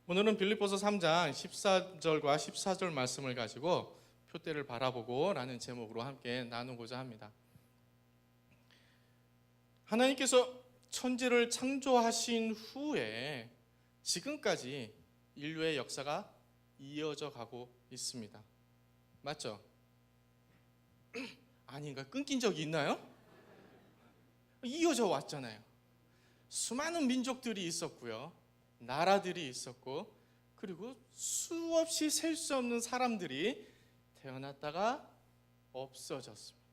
오늘은 빌립보서 3장 14절과 14절 말씀을 가지고 표대를 바라보고 라는 제목으로 함께 나누고자 합니다. 하나님께서 천지를 창조하신 후에 지금까지 인류의 역사가 이어져 가고 있습니다. 맞죠? 아닌가? 끊긴 적이 있나요? 이어져 왔잖아요. 수많은 민족들이 있었고요, 나라들이 있었고, 그리고 수없이 셀 수 없는 사람들이 태어났다가 없어졌습니다.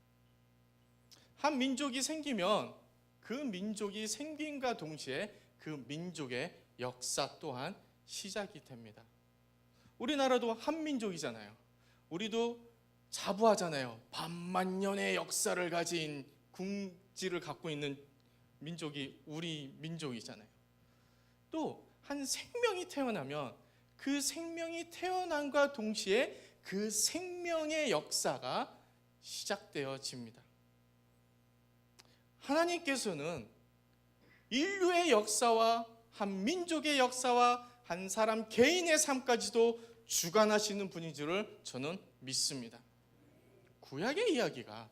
한 민족이 생기면 그 민족이 생김과 동시에 그 민족의 역사 또한 시작이 됩니다. 우리나라도 한 민족이잖아요. 우리도 자부하잖아요. 반만년의 역사를 가진 궁지를 갖고 있는 민족이 우리 민족이잖아요. 또 한 생명이 태어나면 그 생명이 태어남과 동시에 그 생명의 역사가 시작되어집니다. 하나님께서는 인류의 역사와 한 민족의 역사와 한 사람 개인의 삶까지도 주관하시는 분인 줄을 저는 믿습니다. 구약의 이야기가,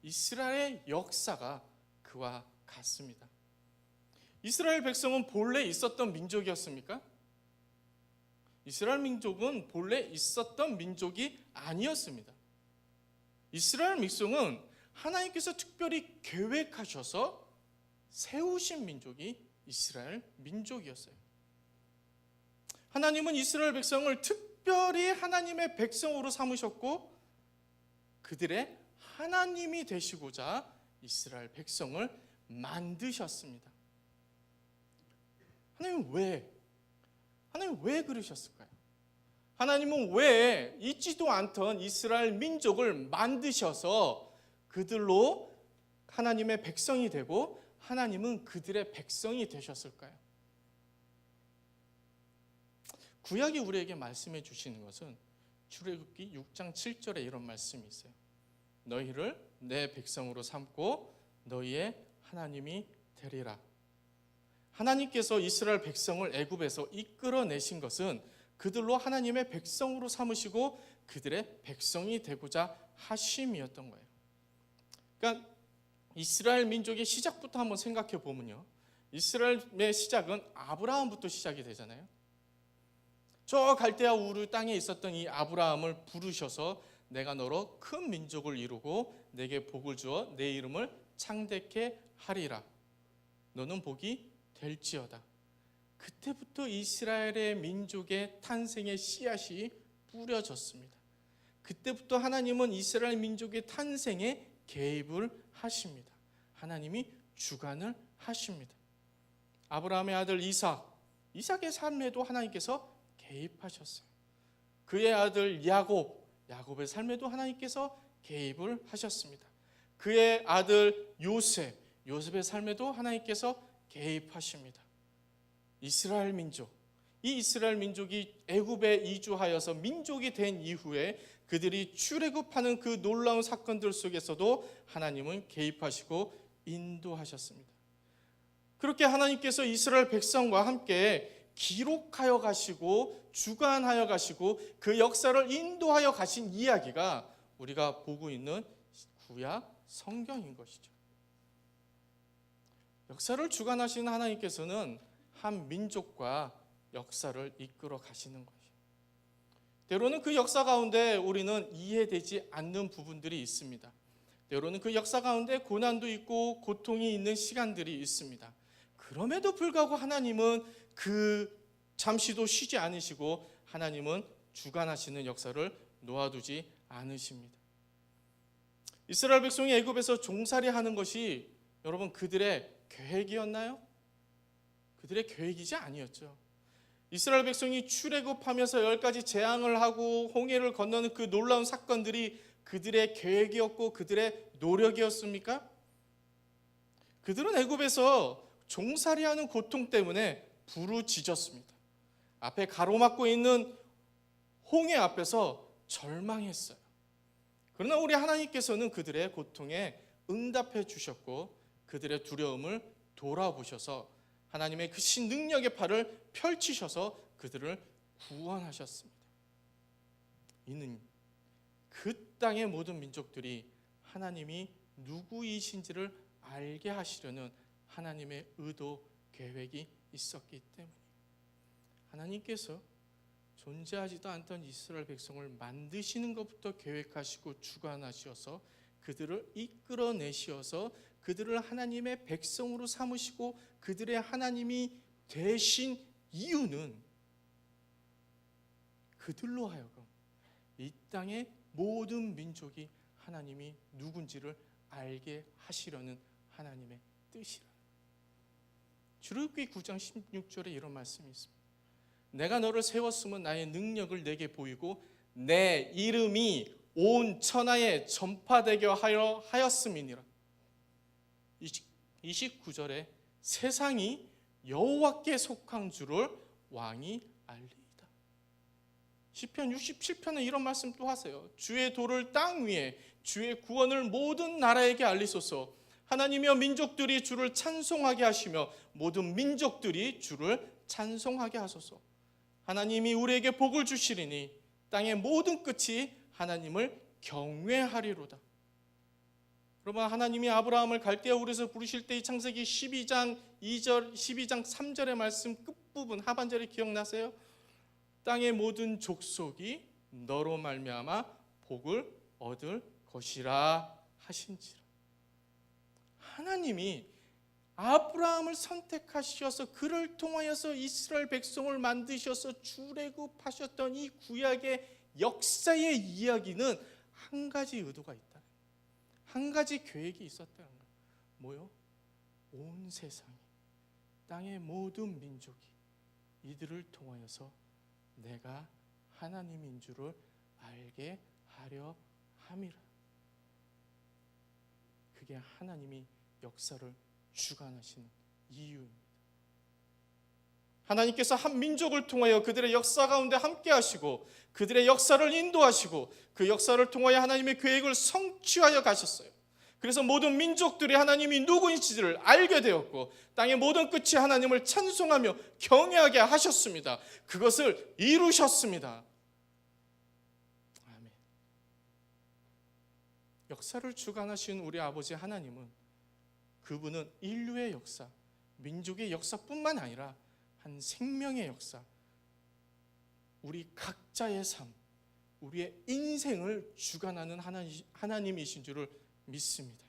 이스라엘의 역사가 그와 같습니다. 이스라엘 백성은 본래 있었던 민족이었습니까? 이스라엘 민족은 본래 있었던 민족이 아니었습니다. 이스라엘 백성은 하나님께서 특별히 계획하셔서 세우신 민족이 이스라엘 민족이었어요. 하나님은 이스라엘 백성을 특별히 하나님의 백성으로 삼으셨고 그들의 하나님이 되시고자 이스라엘 백성을 만드셨습니다. 하나님 왜 그러셨을까요? 하나님은 왜 있지도 않던 이스라엘 민족을 만드셔서 그들로 하나님의 백성이 되고 하나님은 그들의 백성이 되셨을까요? 구약이 우리에게 말씀해 주시는 것은 출애굽기 6장 7절에 이런 말씀이 있어요. 너희를 내 백성으로 삼고 너희의 하나님이 되리라. 하나님께서 이스라엘 백성을 애굽에서 이끌어내신 것은 그들로 하나님의 백성으로 삼으시고 그들의 백성이 되고자 하심이었던 거예요. 그러니까 이스라엘 민족의 시작부터 한번 생각해 보면요, 이스라엘의 시작은 아브라함부터 시작이 되잖아요. 저 갈대아 우르 땅에 있었던 이 아브라함을 부르셔서 내가 너로 큰 민족을 이루고 내게 복을 주어 내 이름을 창대케 하리라. 너는 복이 될지어다. 그때부터 이스라엘의 민족의 탄생의 씨앗이 뿌려졌습니다. 그때부터 하나님은 이스라엘 민족의 탄생에 개입을 하십니다. 하나님이 주관을 하십니다. 아브라함의 아들 이삭의 삶에도 하나님께서 개입하셨어요. 그의 아들 야곱의 삶에도 하나님께서 개입을 하셨습니다. 그의 아들 요셉의 삶에도 하나님께서 개입하십니다. 이스라엘 민족, 이 이스라엘 민족이 애굽에 이주하여서 민족이 된 이후에 그들이 출애굽하는 그 놀라운 사건들 속에서도 하나님은 개입하시고 인도하셨습니다. 그렇게 하나님께서 이스라엘 백성과 함께 기록하여 가시고 주관하여 가시고 그 역사를 인도하여 가신 이야기가 우리가 보고 있는 구약 성경인 것이죠. 역사를 주관하시는 하나님께서는 한 민족과 역사를 이끌어 가시는 것이에요. 때로는 그 역사 가운데 우리는 이해되지 않는 부분들이 있습니다. 때로는 그 역사 가운데 고난도 있고 고통이 있는 시간들이 있습니다. 그럼에도 불구하고 하나님은 그 잠시도 쉬지 않으시고 하나님은 주관하시는 역사를 놓아두지 않으십니다. 이스라엘 백성이 애굽에서 종살이하는 것이 여러분 그들의 계획이었나요? 그들의 계획이지 아니었죠. 이스라엘 백성이 출애굽하면서 10가지 재앙을 하고 홍해를 건너는 그 놀라운 사건들이 그들의 계획이었고 그들의 노력이었습니까? 그들은 애굽에서 종살이하는 고통 때문에 부르짖었습니다. 앞에 가로막고 있는 홍해 앞에서 절망했어요. 그러나 우리 하나님께서는 그들의 고통에 응답해 주셨고 그들의 두려움을 돌아보셔서 하나님의 그 신능력의 팔을 펼치셔서 그들을 구원하셨습니다. 이는 그 땅의 모든 민족들이 하나님이 누구이신지를 알게 하시려는 하나님의 의도, 계획이 있었기 때문이에요. 하나님께서 존재하지도 않던 이스라엘 백성을 만드시는 것부터 계획하시고 주관하셔서 그들을 이끌어내시어서 그들을 하나님의 백성으로 삼으시고 그들의 하나님이 되신 이유는 그들로 하여금 이 땅의 모든 민족이 하나님이 누군지를 알게 하시려는 하나님의 뜻이라. 출애굽기 9장 16절에 이런 말씀이 있습니다. 내가 너를 세웠으면 나의 능력을 내게 보이고 내 이름이 온 천하에 전파되게 하였음이니라. 29절에 세상이 여호와께 속한 줄을 왕이 알리이다. 시편 67편에 이런 말씀 또 하세요. 주의 도를 땅 위에, 주의 구원을 모든 나라에게 알리소서. 하나님이여 민족들이 주를 찬송하게 하시며 모든 민족들이 주를 찬송하게 하소서. 하나님이 우리에게 복을 주시리니 땅의 모든 끝이 하나님을 경외하리로다. 여러분, 하나님이 아브라함을 갈대아 우르에서 부르실 때 이 창세기 12장 2절, 12장 3절의 말씀 끝부분 하반절에 기억나세요? 땅의 모든 족속이 너로 말미암아 복을 얻을 것이라 하신지라. 하나님이 아브라함을 선택하셔서 그를 통하여서 이스라엘 백성을 만드셔서 출애굽하셨던 이 구약의 역사의 이야기는 한 가지 의도가 있다. 한 가지 계획이 있었다는 거예요. 뭐요? 온 세상이, 땅의 모든 민족이 이들을 통하여서 내가 하나님인 줄을 알게 하려 함이라. 그게 하나님이 역사를 주관하시는 이유입니다. 하나님께서 한 민족을 통하여 그들의 역사 가운데 함께 하시고 그들의 역사를 인도하시고 그 역사를 통하여 하나님의 계획을 성취하여 가셨어요. 그래서 모든 민족들이 하나님이 누구인지를 알게 되었고 땅의 모든 끝이 하나님을 찬송하며 경외하게 하셨습니다. 그것을 이루셨습니다. 아멘. 역사를 주관하신 우리 아버지 하나님은, 그분은 인류의 역사, 민족의 역사뿐만 아니라 한 생명의 역사, 우리 각자의 삶, 우리의 인생을 주관하는 하나님이신 줄을 믿습니다.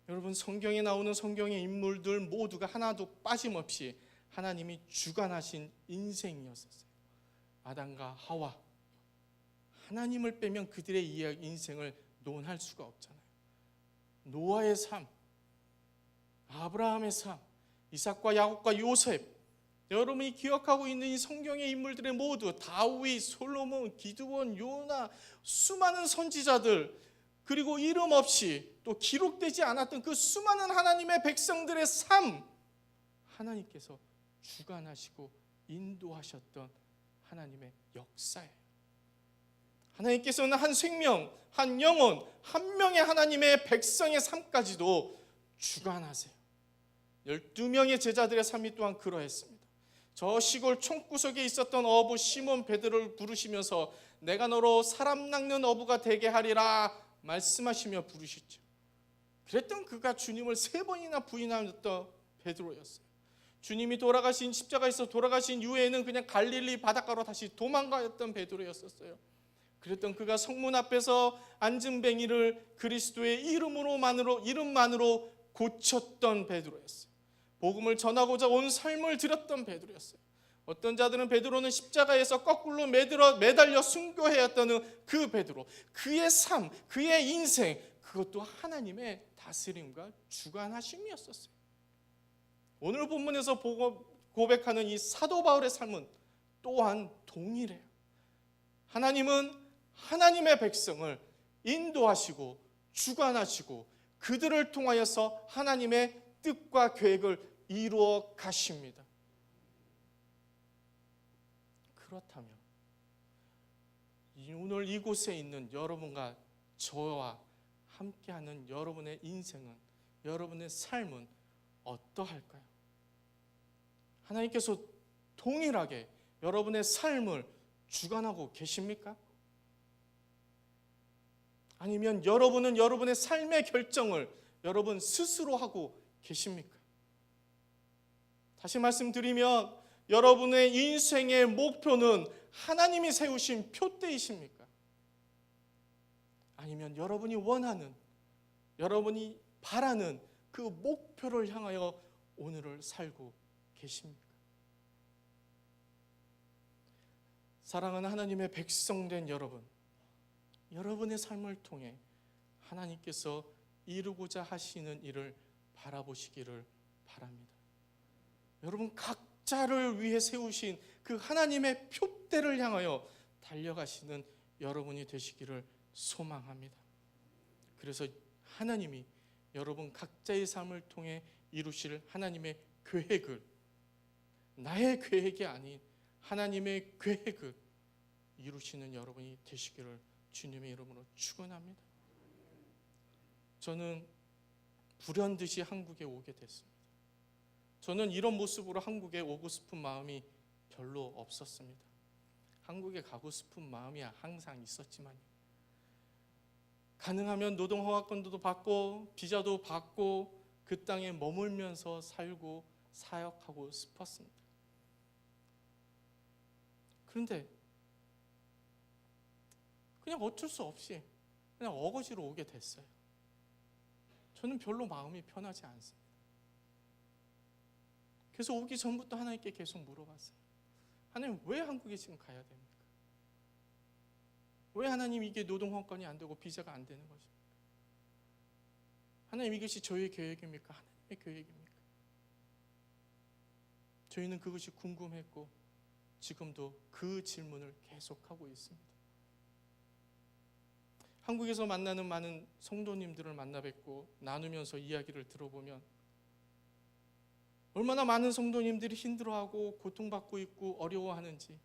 여러분, 성경에 나오는 성경의 인물들 모두가 하나도 빠짐없이 하나님이 주관하신 인생이었어요. 아담과 하와, 하나님을 빼면 그들의 인생을 논할 수가 없잖아요. 노아의 삶, 아브라함의 삶, 이삭과 야곱과 요셉, 여러분이 기억하고 있는 이 성경의 인물들의 모두, 다윗, 솔로몬, 기드온, 요나, 수많은 선지자들, 그리고 이름 없이 또 기록되지 않았던 그 수많은 하나님의 백성들의 삶, 하나님께서 주관하시고 인도하셨던 하나님의 역사예요. 하나님께서는 한 생명, 한 영혼, 한 명의 하나님의 백성의 삶까지도 주관하세요. 12명의 제자들의 삶이 또한 그러했습니다. 저 시골 총구석에 있었던 어부 시몬 베드로를 부르시면서 내가 너로 사람 낚는 어부가 되게 하리라 말씀하시며 부르시죠. 그랬던 그가 주님을 3번이나 부인하였던 베드로였어요. 주님이 돌아가신, 십자가에서 돌아가신 이후에는 그냥 갈릴리 바닷가로 다시 도망가였던 베드로였었어요. 그랬던 그가 성문 앞에서 앉은 뱅이를 그리스도의 이름만으로 고쳤던 베드로였어요. 복음을 전하고자 온 삶을 들였던 베드로였어요. 어떤 자들은 베드로는 십자가에서 거꾸로 매달려 순교해왔던 그 베드로, 그의 삶, 그의 인생, 그것도 하나님의 다스림과 주관하심이었었어요. 오늘 본문에서 고백하는 이 사도 바울의 삶은 또한 동일해요. 하나님은 하나님의 백성을 인도하시고 주관하시고 그들을 통하여서 하나님의 뜻과 계획을 이루어 가십니다. 그렇다면 오늘 이곳에 있는 여러분과 저와 함께하는 여러분의 인생은, 여러분의 삶은 어떠할까요? 하나님께서 동일하게 여러분의 삶을 주관하고 계십니까? 아니면 여러분은 여러분의 삶의 결정을 여러분 스스로 하고 계십니까? 다시 말씀드리면 여러분의 인생의 목표는 하나님이 세우신 표대이십니까? 아니면 여러분이 원하는, 여러분이 바라는 그 목표를 향하여 오늘을 살고 계십니까? 사랑하는 하나님의 백성된 여러분, 여러분의 삶을 통해 하나님께서 이루고자 하시는 일을 바라보시기를 바랍니다. 여러분 각자를 위해 세우신 그 하나님의 표대를 향하여 달려가시는 여러분이 되시기를 소망합니다. 그래서 하나님이 여러분 각자의 삶을 통해 이루실 하나님의 계획을, 나의 계획이 아닌 하나님의 계획을 이루시는 여러분이 되시기를 주님의 이름으로 축원합니다. 저는 불현듯이 한국에 오게 됐습니다. 저는 이런 모습으로 한국에 오고 싶은 마음이 별로 없었습니다. 한국에 가고 싶은 마음이 항상 있었지만요, 가능하면 노동허가권도 받고 비자도 받고 그 땅에 머물면서 살고 사역하고 싶었습니다. 그런데 그냥 어쩔 수 없이 그냥 어거지로 오게 됐어요. 저는 별로 마음이 편하지 않습니다. 그래서 오기 전부터 하나님께 계속 물어봤어요. 하나님, 왜 한국에 지금 가야 됩니까? 왜 하나님 이게 노동허가권이 안 되고 비자가 안 되는 것입니까? 하나님, 이것이 저희의 계획입니까? 하나님의 계획입니까? 저희는 그것이 궁금했고 지금도 그 질문을 계속하고 있습니다. 한국에서 만나는 많은 성도님들을 만나 뵙고 나누면서 이야기를 들어보면 얼마나 많은 성도님들이 힘들어하고 고통받고 있고 어려워하는지,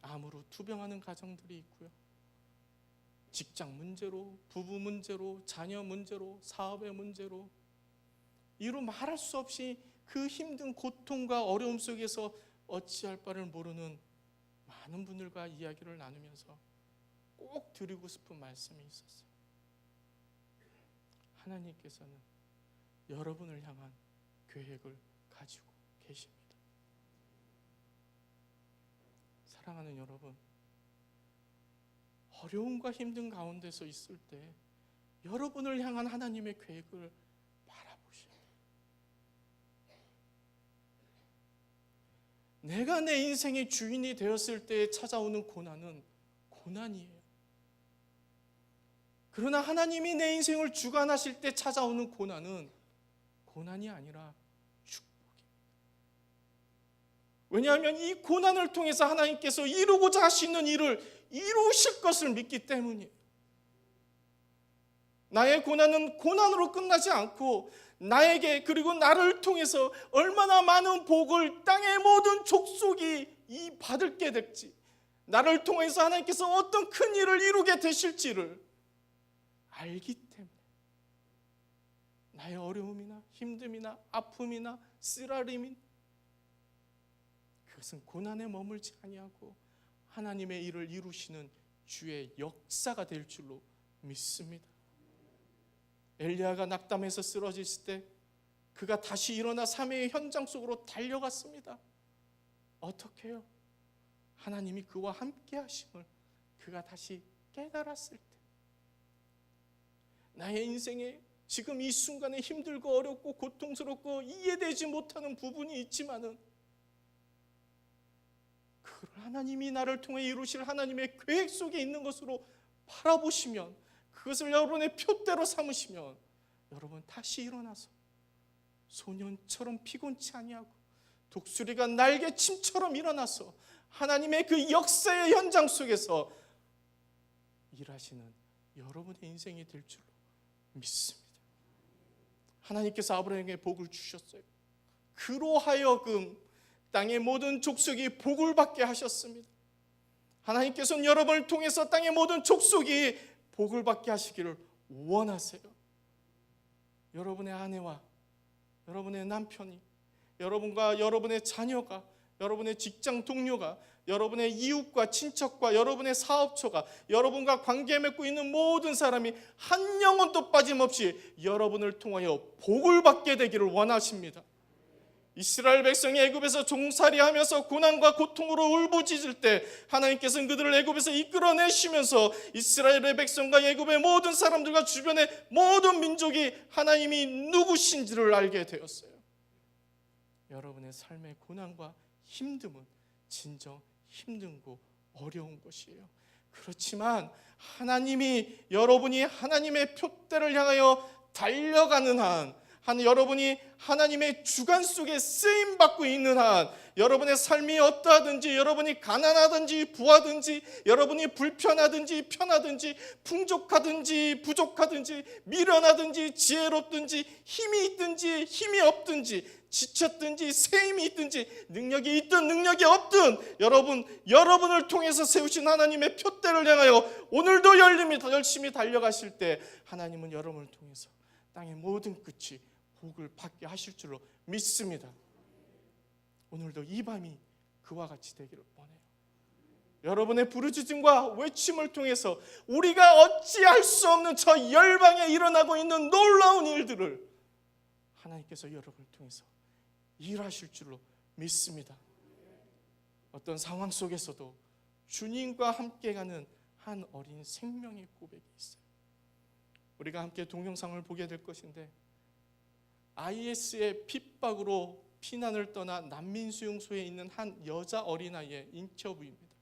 암으로 투병하는 가정들이 있고요, 직장 문제로, 부부 문제로, 자녀 문제로, 사업의 문제로, 이루 말할 수 없이 그 힘든 고통과 어려움 속에서 어찌할 바를 모르는 많은 분들과 이야기를 나누면서 꼭 드리고 싶은 말씀이 있었어요. 하나님께서는 여러분을 향한 계획을 가지고 계십니다. 사랑하는 여러분, 어려움과 힘든 가운데서 있을 때 여러분을 향한 하나님의 계획을 바라보셔야 돼요. 내가 내 인생의 주인이 되었을 때 찾아오는 고난은 고난이에요. 그러나 하나님이 내 인생을 주관하실 때 찾아오는 고난은 고난이 아니라 축복입니다. 왜냐하면 이 고난을 통해서 하나님께서 이루고자 하시는 일을 이루실 것을 믿기 때문이에요. 나의 고난은 고난으로 끝나지 않고 나에게, 그리고 나를 통해서 얼마나 많은 복을 땅의 모든 족속이 받게 될지, 나를 통해서 하나님께서 어떤 큰 일을 이루게 되실지를 알기 때문에 나의 어려움이나 힘듦이나 아픔이나 쓰라림이, 그것은 고난에 머물지 아니하고 하나님의 일을 이루시는 주의 역사가 될 줄로 믿습니다. 엘리야가 낙담해서 쓰러졌을 때 그가 다시 일어나 삶의 현장 속으로 달려갔습니다. 어떻게 해요? 하나님이 그와 함께 하심을 그가 다시 깨달았을 때, 나의 인생에 지금 이 순간에 힘들고 어렵고 고통스럽고 이해되지 못하는 부분이 있지만은 그걸 하나님이 나를 통해 이루실 하나님의 계획 속에 있는 것으로 바라보시면, 그것을 여러분의 표대로 삼으시면 여러분 다시 일어나서 소년처럼 피곤치 아니하고 독수리가 날개침처럼 일어나서 하나님의 그 역사의 현장 속에서 일하시는 여러분의 인생이 될 줄로 믿습니다. 하나님께서 아브라함에게 복을 주셨어요. 그로 하여금 땅의 모든 족속이 복을 받게 하셨습니다. 하나님께서는 여러분을 통해서 땅의 모든 족속이 복을 받게 하시기를 원하세요. 여러분의 아내와 여러분의 남편이, 여러분과 여러분의 자녀가 여러분의 직장 동료가, 여러분의 이웃과 친척과 여러분의 사업처가, 여러분과 관계 맺고 있는 모든 사람이 한 영혼도 빠짐없이 여러분을 통하여 복을 받게 되기를 원하십니다. 이스라엘 백성이 애굽에서 종살이하면서 고난과 고통으로 울부짖을 때 하나님께서는 그들을 애굽에서 이끌어내시면서 이스라엘의 백성과 애굽의 모든 사람들과 주변의 모든 민족이 하나님이 누구신지를 알게 되었어요. 여러분의 삶의 고난과 힘듦은 진정 힘들고 어려운 것이에요. 그렇지만 하나님이 여러분이 하나님의 푯대를 향하여 달려가는 한, 여러분이 하나님의 주관 속에 쓰임받고 있는 한, 여러분의 삶이 어떠하든지, 여러분이 가난하든지 부하든지, 여러분이 불편하든지 편하든지, 풍족하든지 부족하든지, 미련하든지 지혜롭든지, 힘이 있든지 힘이 없든지, 지쳤든지 새 힘이 있든지, 능력이 있든 능력이 없든, 여러분을 통해서 세우신 하나님의 푯대를 향하여 오늘도 열심히 달려가실 때 하나님은 여러분을 통해서 땅의 모든 끝이 복을 받게 하실 줄로 믿습니다. 오늘도 이 밤이 그와 같이 되기를 원해요. 여러분의 부르짖음과 외침을 통해서 우리가 어찌할 수 없는 저 열방에 일어나고 있는 놀라운 일들을 하나님께서 여러분을 통해서 일하실 줄로 믿습니다. 어떤 상황 속에서도 주님과 함께 가는 한 어린 생명의 고백이 있어요. 우리가 함께 동영상을 보게 될 것인데, IS의 핍박으로 피난을 떠나 난민 수용소에 있는 한 여자 어린아이의 인터뷰입니다.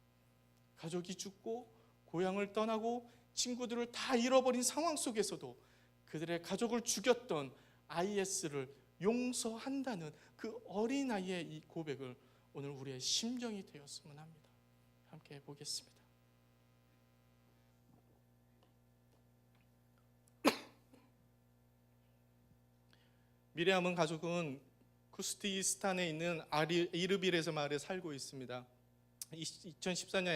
가족이 죽고 고향을 떠나고 친구들을 다 잃어버린 상황 속에서도 그들의 가족을 죽였던 IS를 용서한다는 그 어린아이의 이 고백을 오늘 우리의 심정이 되었으면 합니다. 함께 보겠습니다. 미리암은 가족은 쿠스티스탄에 있는 이르빌에서 마을에 살고 있습니다. 2014년